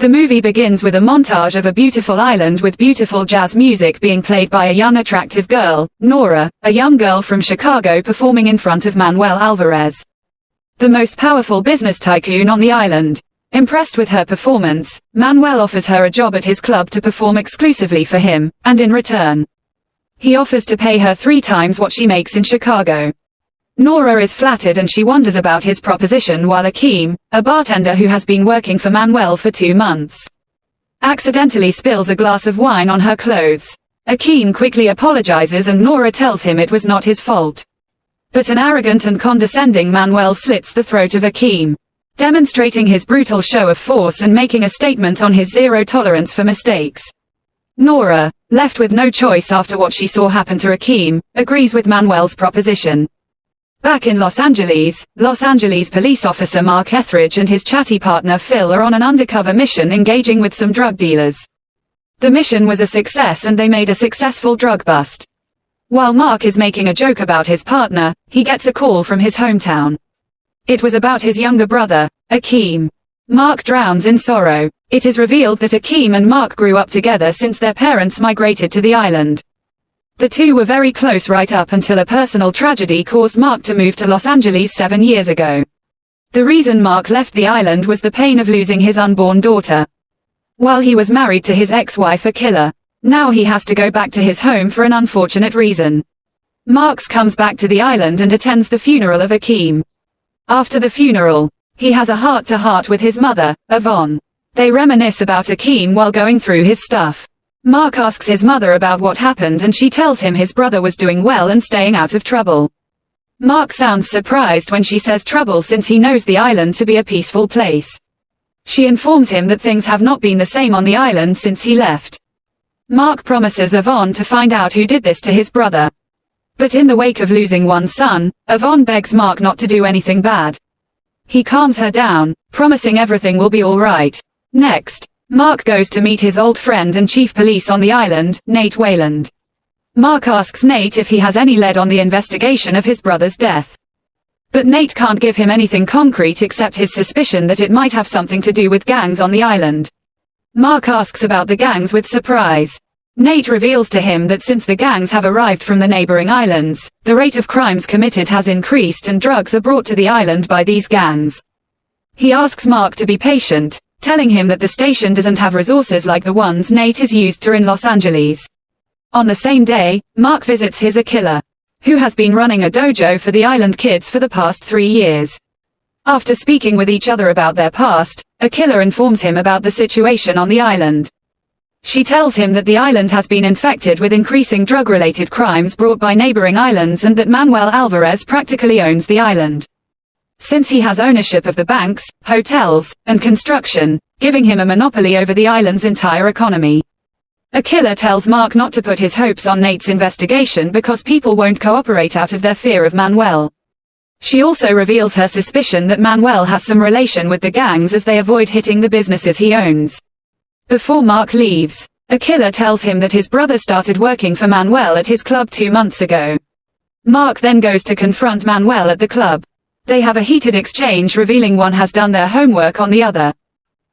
The movie begins with a montage of a beautiful island with beautiful jazz music being played by a young attractive girl, Nora, a young girl from Chicago performing in front of Manuel Alvarez, the most powerful business tycoon on the island. Impressed with her performance, Manuel offers her a job at his club to perform exclusively for him, and in return, he offers to pay her 3 times what she makes in Chicago. Nora is flattered and she wonders about his proposition while Akeem, a bartender who has been working for Manuel for 2 months, accidentally spills a glass of wine on her clothes. Akeem quickly apologizes and Nora tells him it was not his fault. But an arrogant and condescending Manuel slits the throat of Akeem, demonstrating his brutal show of force and making a statement on his zero tolerance for mistakes. Nora, left with no choice after what she saw happen to Akeem, agrees with Manuel's proposition. Back in Los Angeles police officer Mark Etheridge and his chatty partner Phil are on an undercover mission engaging with some drug dealers. The mission was a success and they made a successful drug bust. While Mark is making a joke about his partner, he gets a call from his hometown. It was about his younger brother, Akeem. Mark drowns in sorrow. It is revealed that Akeem and Mark grew up together since their parents migrated to the island. The two were very close right up until a personal tragedy caused Mark to move to Los Angeles 7 years ago. The reason Mark left the island was the pain of losing his unborn daughter. While he was married to his ex-wife Akila, now he has to go back to his home for an unfortunate reason. Mark comes back to the island and attends the funeral of Akeem. After the funeral, he has a heart-to-heart with his mother, Yvonne. They reminisce about Akeem while going through his stuff. Mark asks his mother about what happened and she tells him his brother was doing well and staying out of trouble. Mark sounds surprised when she says trouble since he knows the island to be a peaceful place. She informs him that things have not been the same on the island since he left. Mark promises Yvonne to find out who did this to his brother. But in the wake of losing one son, Yvonne begs Mark not to do anything bad. He calms her down, promising everything will be alright. Next, Mark goes to meet his old friend and chief police on the island, Nate Wayland. Mark asks Nate if he has any lead on the investigation of his brother's death. But Nate can't give him anything concrete except his suspicion that it might have something to do with gangs on the island. Mark asks about the gangs with surprise. Nate reveals to him that since the gangs have arrived from the neighboring islands, the rate of crimes committed has increased and drugs are brought to the island by these gangs. He asks Mark to be patient, telling him that the station doesn't have resources like the ones Nate is used to in Los Angeles. On the same day, Mark visits his Akila, who has been running a dojo for the island kids for the past 3 years. After speaking with each other about their past, Akila informs him about the situation on the island. She tells him that the island has been infected with increasing drug-related crimes brought by neighboring islands and that Manuel Alvarez practically owns the island, since he has ownership of the banks, hotels, and construction, giving him a monopoly over the island's entire economy. Akila tells Mark not to put his hopes on Nate's investigation because people won't cooperate out of their fear of Manuel. She also reveals her suspicion that Manuel has some relation with the gangs as they avoid hitting the businesses he owns. Before Mark leaves, Akila tells him that his brother started working for Manuel at his club 2 months ago. Mark then goes to confront Manuel at the club. They have a heated exchange revealing one has done their homework on the other.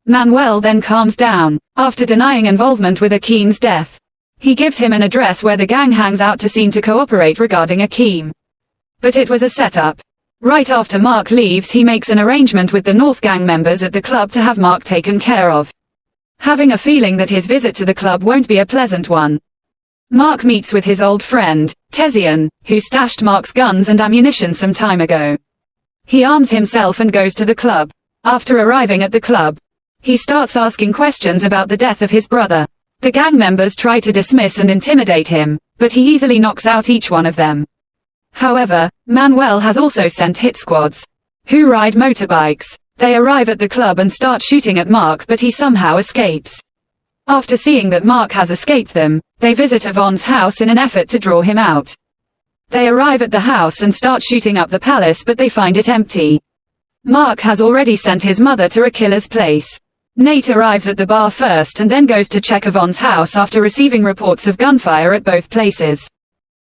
Manuel then calms down, after denying involvement with Akeem's death. He gives him an address where the gang hangs out to seem to cooperate regarding Akeem. But it was a setup. Right after Mark leaves he makes an arrangement with the North gang members at the club to have Mark taken care of, having a feeling that his visit to the club won't be a pleasant one. Mark meets with his old friend, Tezian, who stashed Mark's guns and ammunition some time ago. He arms himself and goes to the club. After arriving at the club, he starts asking questions about the death of his brother. The gang members try to dismiss and intimidate him, but he easily knocks out each one of them. However, Manuel has also sent hit squads, who ride motorbikes. They arrive at the club and start shooting at Mark, but he somehow escapes. After seeing that Mark has escaped them, they visit Yvonne's house in an effort to draw him out. They arrive at the house and start shooting up the palace, but they find it empty. Mark has already sent his mother to Akila's place. Nate arrives at the bar first and then goes to check Yvonne's house after receiving reports of gunfire at both places.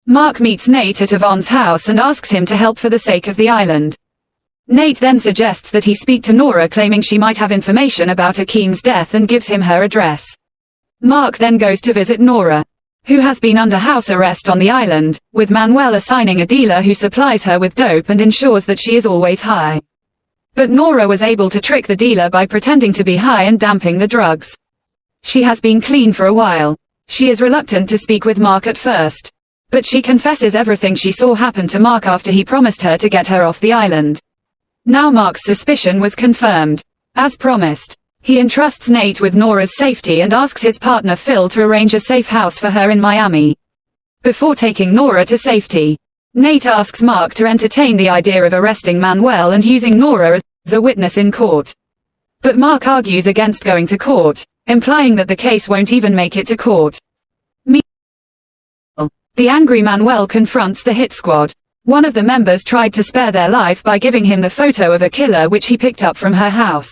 Mark meets Nate at Yvonne's house and asks him to help for the sake of the island. Nate then suggests that he speak to Nora, claiming she might have information about Akeem's death, and gives him her address. Mark then goes to visit Nora, who has been under house arrest on the island, with Manuel assigning a dealer who supplies her with dope and ensures that she is always high. But Nora was able to trick the dealer by pretending to be high and damping the drugs. She has been clean for a while. She is reluctant to speak with Mark at first, but she confesses everything she saw happen to Mark after he promised her to get her off the island. Now Mark's suspicion was confirmed. As promised, he entrusts Nate with Nora's safety and asks his partner Phil to arrange a safe house for her in Miami. Before taking Nora to safety, Nate asks Mark to entertain the idea of arresting Manuel and using Nora as a witness in court. But Mark argues against going to court, implying that the case won't even make it to court. Meanwhile, the angry Manuel confronts the hit squad. One of the members tried to spare their life by giving him the photo of a killer which he picked up from her house.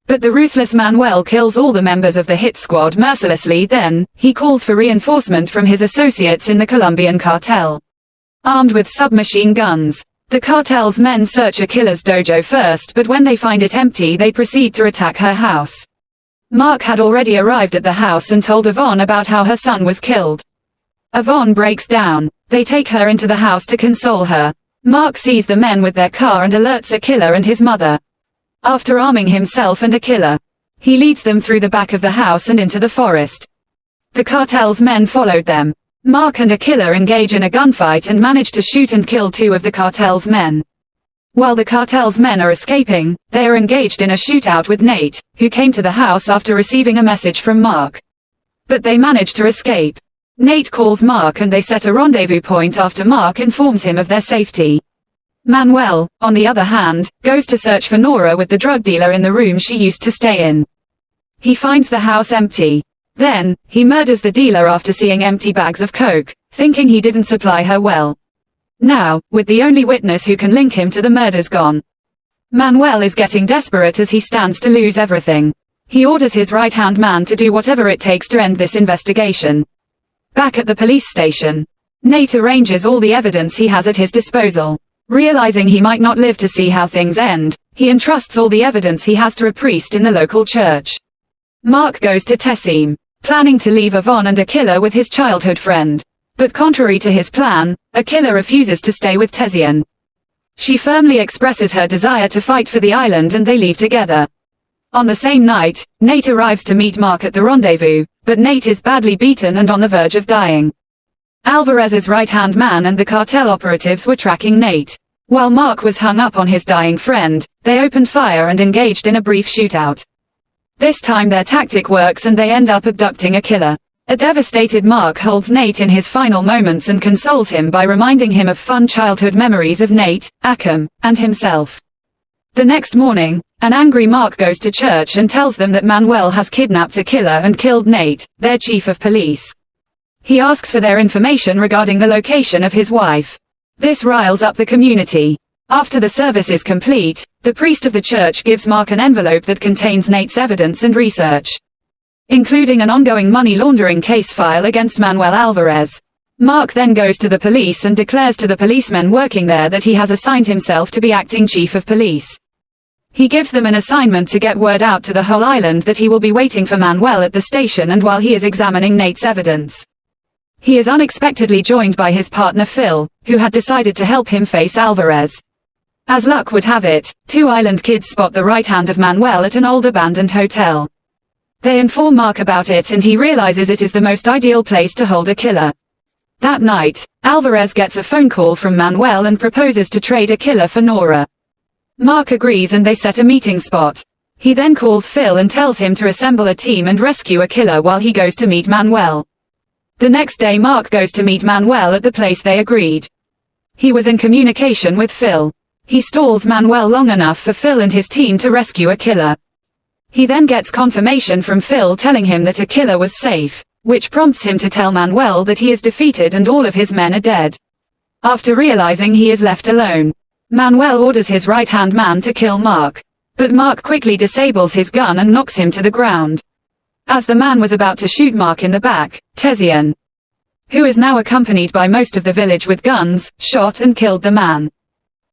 But the ruthless Manuel kills all the members of the hit squad mercilessly. Then, he calls for reinforcement from his associates in the Colombian cartel. Armed with submachine guns, the cartel's men search a killer's dojo first, but when they find it empty they proceed to attack her house. Mark had already arrived at the house and told Yvonne about how her son was killed. Yvonne breaks down. They take her into the house to console her. Mark sees the men with their car and alerts a killer and his mother. After arming himself and a killer, he leads them through the back of the house and into the forest. The cartel's men followed them. Mark and a killer engage in a gunfight and manage to shoot and kill 2 of the cartel's men. While the cartel's men are escaping, they are engaged in a shootout with Nate, who came to the house after receiving a message from Mark. But they manage to escape. Nate calls Mark and they set a rendezvous point after Mark informs him of their safety. Manuel, on the other hand, goes to search for Nora with the drug dealer in the room she used to stay in. He finds the house empty. Then, he murders the dealer after seeing empty bags of coke, thinking he didn't supply her well. Now, with the only witness who can link him to the murders gone, Manuel is getting desperate as he stands to lose everything. He orders his right-hand man to do whatever it takes to end this investigation. Back at the police station, Nate arranges all the evidence he has at his disposal. Realizing he might not live to see how things end, he entrusts all the evidence he has to a priest in the local church. Mark goes to Tessim, planning to leave Yvonne and a killer with his childhood friend. But contrary to his plan, a killer refuses to stay with Tessian. She firmly expresses her desire to fight for the island and they leave together. On the same night, Nate arrives to meet Mark at the rendezvous, but Nate is badly beaten and on the verge of dying. Alvarez's right-hand man and the cartel operatives were tracking Nate. While Mark was hung up on his dying friend, they opened fire and engaged in a brief shootout. This time their tactic works and they end up abducting a killer. A devastated Mark holds Nate in his final moments and consoles him by reminding him of fun childhood memories of Nate, Akem, and himself. The next morning, an angry Mark goes to church and tells them that Manuel has kidnapped a killer and killed Nate, their chief of police. He asks for their information regarding the location of his wife. This riles up the community. After the service is complete, the priest of the church gives Mark an envelope that contains Nate's evidence and research, including an ongoing money laundering case file against Manuel Alvarez. Mark then goes to the police and declares to the policemen working there that he has assigned himself to be acting chief of police. He gives them an assignment to get word out to the whole island that he will be waiting for Manuel at the station and while he is examining Nate's evidence. He is unexpectedly joined by his partner Phil, who had decided to help him face Alvarez. As luck would have it, 2 island kids spot the right hand of Manuel at an old abandoned hotel. They inform Mark about it and he realizes it is the most ideal place to hold a killer. That night, Alvarez gets a phone call from Manuel and proposes to trade a killer for Nora. Mark agrees and they set a meeting spot. He then calls Phil and tells him to assemble a team and rescue a killer while he goes to meet Manuel. The next day Mark goes to meet Manuel at the place they agreed. He was in communication with Phil. He stalls Manuel long enough for Phil and his team to rescue a killer. He then gets confirmation from Phil telling him that a killer was safe, which prompts him to tell Manuel that he is defeated and all of his men are dead. After realizing he is left alone, Manuel orders his right-hand man to kill Mark. But Mark quickly disables his gun and knocks him to the ground. As the man was about to shoot Mark in the back, Tessian, who is now accompanied by most of the village with guns, shot and killed the man.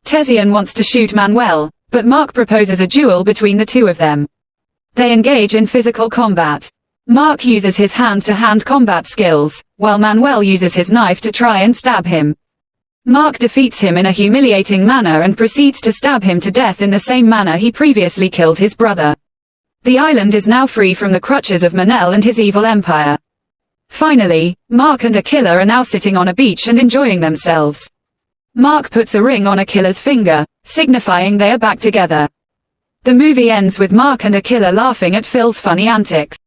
Tessian wants to shoot Manuel, but Mark proposes a duel between the two of them. They engage in physical combat. Mark uses his hand-to-hand combat skills, while Manuel uses his knife to try and stab him. Mark defeats him in a humiliating manner and proceeds to stab him to death in the same manner he previously killed his brother. The island is now free from the crutches of Manel and his evil empire. Finally, Mark and Akilla are now sitting on a beach and enjoying themselves. Mark puts a ring on Akilla's finger, signifying they are back together. The movie ends with Mark and Akilla laughing at Phil's funny antics.